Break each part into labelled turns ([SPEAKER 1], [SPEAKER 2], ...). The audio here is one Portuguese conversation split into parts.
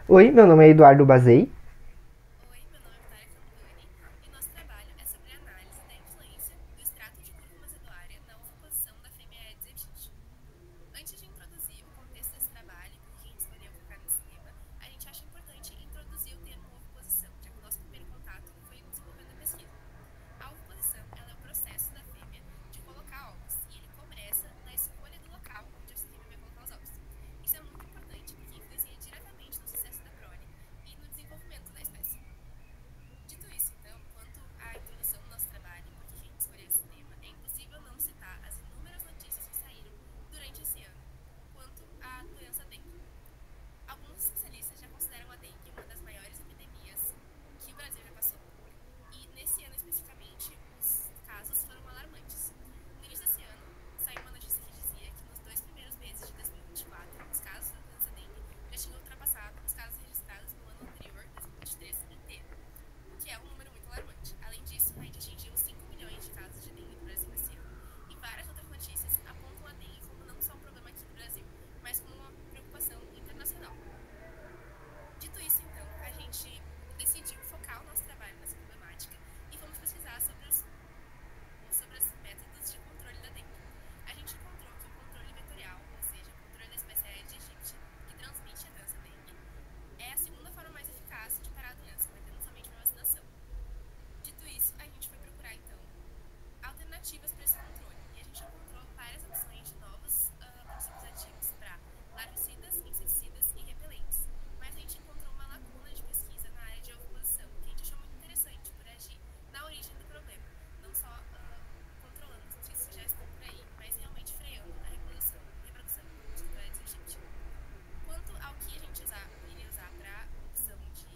[SPEAKER 1] Oi, meu nome é Eduardo Bazei.
[SPEAKER 2] Oi, meu nome é Vitória Campani e nosso trabalho é sobre a análise da influência do extrato de cúrcuma azedoária na oviposição da fêmea Aedes aegypti. Antes de introduzir o contexto desse trabalho e por que a gente escolheu focar nesse tema, a gente acha importante introduzir o termo oviposição, já que o nosso primeiro contato foi desenvolvendo a pesquisa. A oviposição, ela é o processo da fêmea de colocar ovos e ele começa na escolha do local onde essa fêmea vai colocar os ovos. Isso é muito importante porque influencia diretamente no sucesso da prole e no desenvolvimento da espécie. Dito isso, então, quanto à introdução do nosso trabalho e por que a gente escolheu esse tema, é impossível não citar as inúmeras notícias que saíram durante esse ano quanto à doença dengue. Alguns especialistas já consideram a dengue uma das maiores epidemias que o Brasil já passou, e nesse ano especificamente, os casos foram alarmantes. No início desse ano, saiu uma notícia que dizia que nos 2 primeiros meses de 2024, os casos da doença dengue já tinham ultrapassado os casos registrados no ano anterior, 2023, inteiro, o que é um número muito alarmante. Além disso, a gente atingiu os 5 milhões de casos de dengue no Brasil esse ano. E várias outras notícias apontam a dengue como não só um problema aqui no Brasil, mas como uma preocupação internacional. Dito isso, então, a gente decidiu focar o nosso trabalho nessa problemática e fomos pesquisar sobre os métodos de controle da dengue. A gente encontrou que o controle vetorial, ou seja, o controle da espécie Aedes aegypti, que transmite a doença dengue, é a segunda forma mais eficaz de parar a doença, perdendo somente uma vacinação. Dito isso, a gente foi procurar, então, alternativas para esse controle. E a gente encontrou várias opções de novos princípios ativos para larvicidas, inseticidas e repelentes. Mas a gente encontrou uma lacuna de pesquisa na área de oviposição, que a gente achou muito interessante por agir na origem do problema, não só controlando os mosquitos que já estão por aí, mas realmente freando a reprodução do mosquito Aedes aegypti. Quanto ao que a gente iria usar para opção de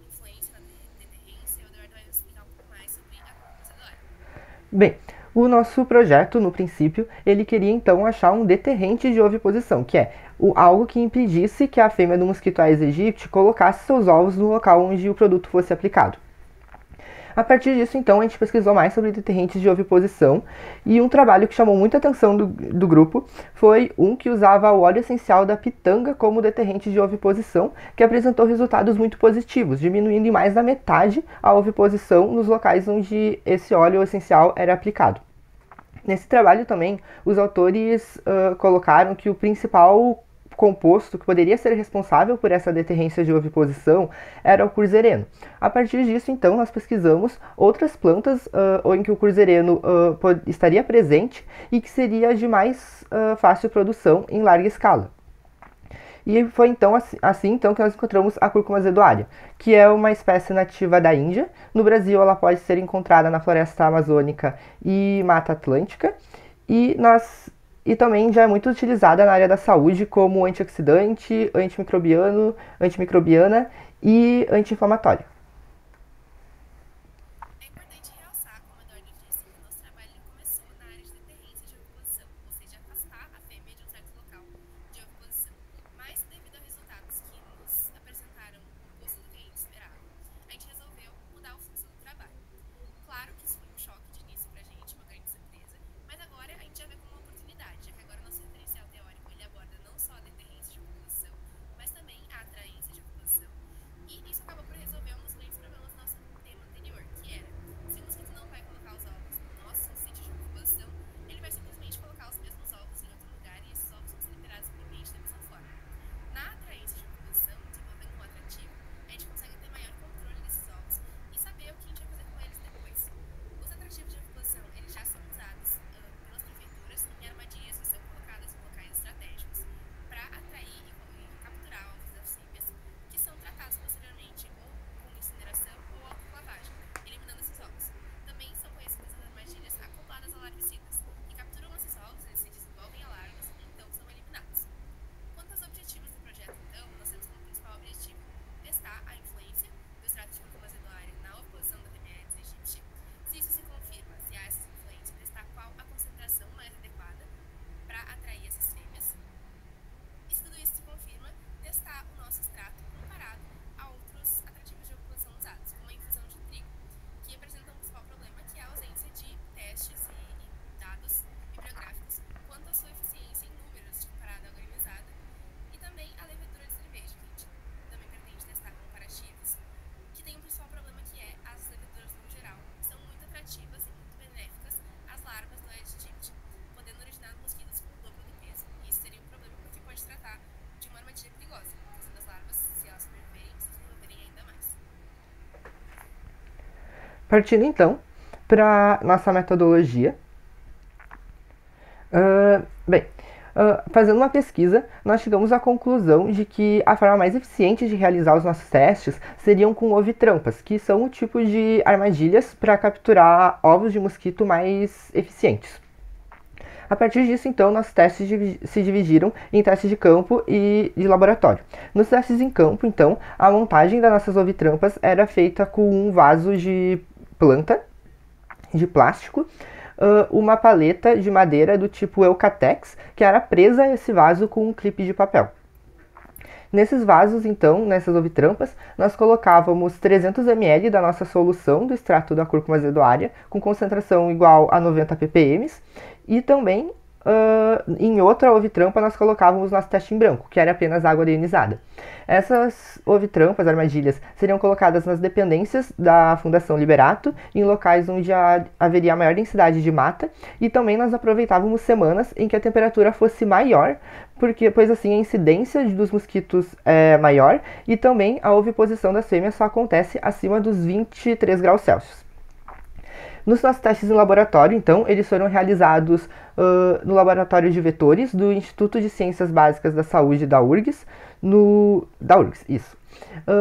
[SPEAKER 2] influência na deterrência, o Eduardo vai explicar um pouco mais sobre a cúrcuma azedoária.
[SPEAKER 1] Bem, o nosso projeto, no princípio, ele queria então achar um deterrente de oviposição, que é algo que impedisse que a fêmea do mosquito Aedes aegypti colocasse seus ovos no local onde o produto fosse aplicado. A partir disso, então, a gente pesquisou mais sobre deterrentes de oviposição e um trabalho que chamou muita atenção do grupo foi um que usava o óleo essencial da pitanga como deterrente de oviposição, que apresentou resultados muito positivos, diminuindo em mais da metade a oviposição nos locais onde esse óleo essencial era aplicado. Nesse trabalho também, os autores colocaram que o principal composto que poderia ser responsável por essa deterrência de oviposição era o curzereno. A partir disso, então, nós pesquisamos outras plantas em que o curzereno estaria presente e que seria de mais fácil produção em larga escala. E foi então assim então que nós encontramos a cúrcuma azedoária, que é uma espécie nativa da Índia. No Brasil, ela pode ser encontrada na floresta amazônica e mata atlântica. E e também já é muito utilizada na área da saúde como antioxidante, antimicrobiana e anti-inflamatória.
[SPEAKER 2] É importante realçar, como o Eduardo disse, que o nosso trabalho ele começou na área de deterrência de oviposição, ou seja, afastar a fêmea de um certo local de oviposição. Mas, devido a resultados que nos apresentaram o oposto do que a gente esperava, a gente resolveu mudar o fluxo do trabalho. Claro que isso foi um choque de início pra gente, uma grande surpresa, mas agora a gente já vê como uma oportunidade, já que agora o nosso referencial teórico ele aborda não só a deterrência de oviposição, mas também a atraência de oviposição, e isso acaba por resolver um dos
[SPEAKER 1] Partindo então para nossa metodologia. Bem, fazendo uma pesquisa, nós chegamos à conclusão de que a forma mais eficiente de realizar os nossos testes seriam com ovitrampas, que são o tipo de armadilhas para capturar ovos de mosquito mais eficientes. A partir disso, então, nossos testes se dividiram em testes de campo e de laboratório. Nos testes em campo, então, a montagem das nossas ovitrampas era feita com um vaso de planta, de plástico, uma paleta de madeira do tipo Eucatex, que era presa a esse vaso com um clipe de papel. Nesses vasos, então, nessas ovitrampas, nós colocávamos 300 ml da nossa solução do extrato da cúrcuma azedoária, com concentração igual a 90 ppm, e também em outra ovitrampa nós colocávamos nosso teste em branco, que era apenas água deionizada. Essas ovitrampas, armadilhas, seriam colocadas nas dependências da Fundação Liberato, em locais onde haveria maior densidade de mata, e também nós aproveitávamos semanas em que a temperatura fosse maior, pois assim a incidência dos mosquitos é maior, e também a oviposição das fêmeas só acontece acima dos 23 graus Celsius. Nos nossos testes em laboratório, então, eles foram realizados no laboratório de vetores do Instituto de Ciências Básicas da Saúde da URGS, isso.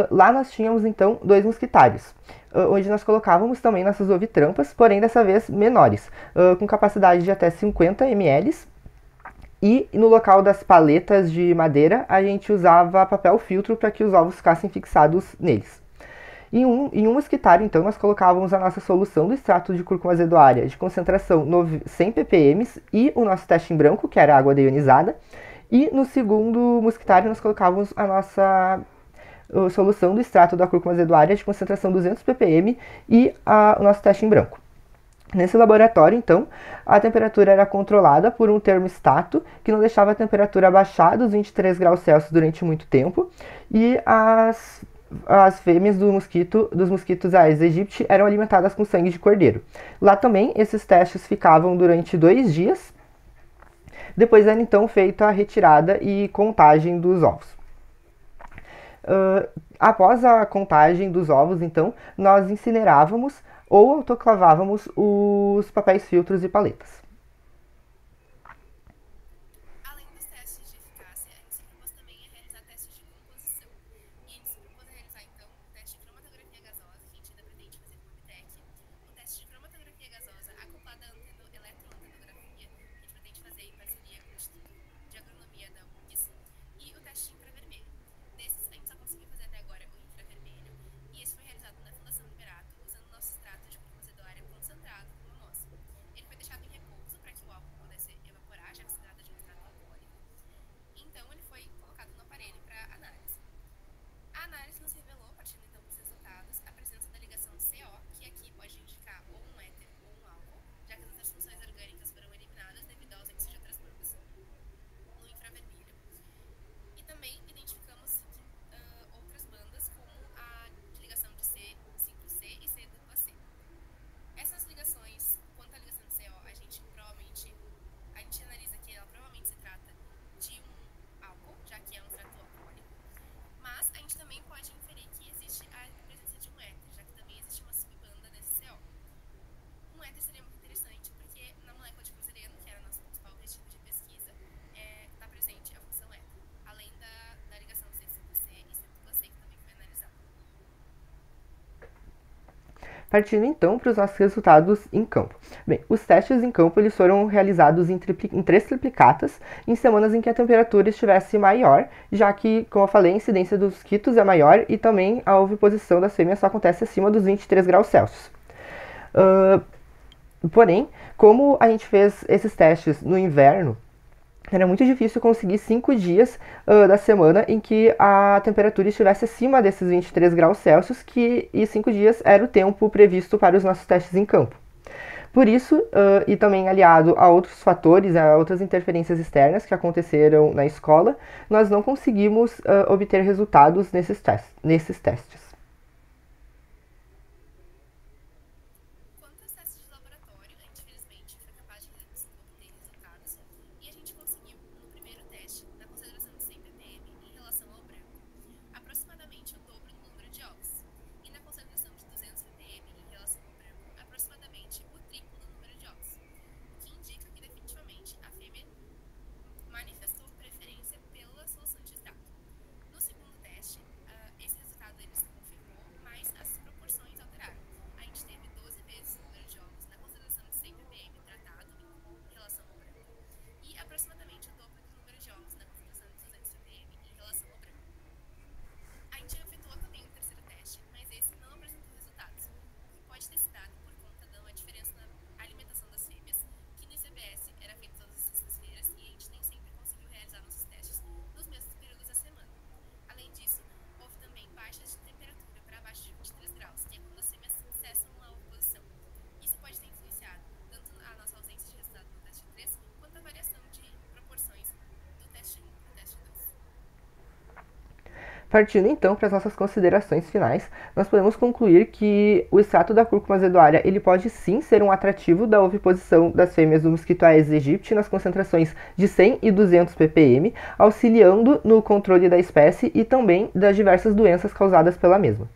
[SPEAKER 1] Lá nós tínhamos, então, 2 mosquitários, onde nós colocávamos também nossas ovitrampas, porém dessa vez menores, com capacidade de até 50 ml, e no local das paletas de madeira, a gente usava papel filtro para que os ovos ficassem fixados neles. Em um mosquitário, então, nós colocávamos a nossa solução do extrato de cúrcuma azedoária de concentração 100 ppm e o nosso teste em branco, que era água deionizada. E no segundo mosquitário, nós colocávamos a nossa solução do extrato da cúrcuma azedoária de concentração 200 ppm e o nosso teste em branco. Nesse laboratório, então, a temperatura era controlada por um termostato que não deixava a temperatura abaixar dos 23 graus Celsius durante muito tempo, e as fêmeas dos mosquitos Aedes aegypti eram alimentadas com sangue de cordeiro. Lá também, esses testes ficavam durante 2 dias. Depois era então feita a retirada e contagem dos ovos. Após a contagem dos ovos, então, nós incinerávamos ou autoclavávamos os papéis filtros e paletas.
[SPEAKER 2] Além dos testes de eficácia, a gente se propôs também a realizar testes de composição. E a gente se propôs a realizar, então, o teste de cromatografia gasosa, que a gente ainda pretende fazer com o Obtec, o teste de cromatografia gasosa acoplada à eletroantenografia, que a gente pretende fazer em parceria com o Instituto de Agronomia da UFRGS, e o teste de infravermelho. Desses, a gente só conseguiu fazer até agora o infravermelho, e esse foi realizado na Fundação Liberato, usando nosso extrato de cúrcuma azedoária concentrado como amostra. Ele foi deixado em repouso para que o álcool pudesse evaporar, já que se trata de um extrato alcoólico. Então, ele foi colocado no aparelho para análise. A análise nos revelou, partindo então dos resultados, a presença da ligação CO, que aqui pode indicar ou um éter ou um álcool, já que as outras funções orgânicas foram eliminadas devido à ausência de outras bandas, no infravermelho. E também identificamos outras bandas, como a ligação de C5C e C-dupla-C. Essas ligações, quanto à ligação de CO, a gente analisa que ela provavelmente se trata de um álcool, já que é um extrato alcoólico, mas a gente também pode inferir que existe a presença de um éter, já que também existe uma subbanda nesse CO. Um éter seria muito interessante porque na molécula de cruzeirano, que era nosso principal objetivo de pesquisa, está presente a função éter, além da ligação C5C e C-dupla-C, que também foi analisada.
[SPEAKER 1] Partindo então para os nossos resultados em campo. Bem, os testes em campo eles foram realizados em 3 triplicatas, em semanas em que a temperatura estivesse maior, já que, como eu falei, a incidência dos mosquitos é maior e também a oviposição das fêmeas só acontece acima dos 23 graus Celsius. Porém, como a gente fez esses testes no inverno, era muito difícil conseguir 5 dias da semana em que a temperatura estivesse acima desses 23 graus Celsius, e 5 dias era o tempo previsto para os nossos testes em campo. Por isso, e também aliado a outros fatores, a outras interferências externas que aconteceram na escola, nós não conseguimos obter resultados nesses testes.
[SPEAKER 2] Quanto aos testes de laboratório, a gente felizmente foi capaz de obter resultados, e a gente conseguiu, no primeiro teste, na concentração de 100 ppm em relação ao branco, aproximadamente o dobro do número de ovos, e na concentração de 200 ppm em relação ao branco,
[SPEAKER 1] Partindo então para as nossas considerações finais, nós podemos concluir que o extrato da cúrcuma azedoária ele pode sim ser um atrativo da oviposição das fêmeas do mosquito Aedes aegypti nas concentrações de 100 e 200 ppm, auxiliando no controle da espécie e também das diversas doenças causadas pela mesma.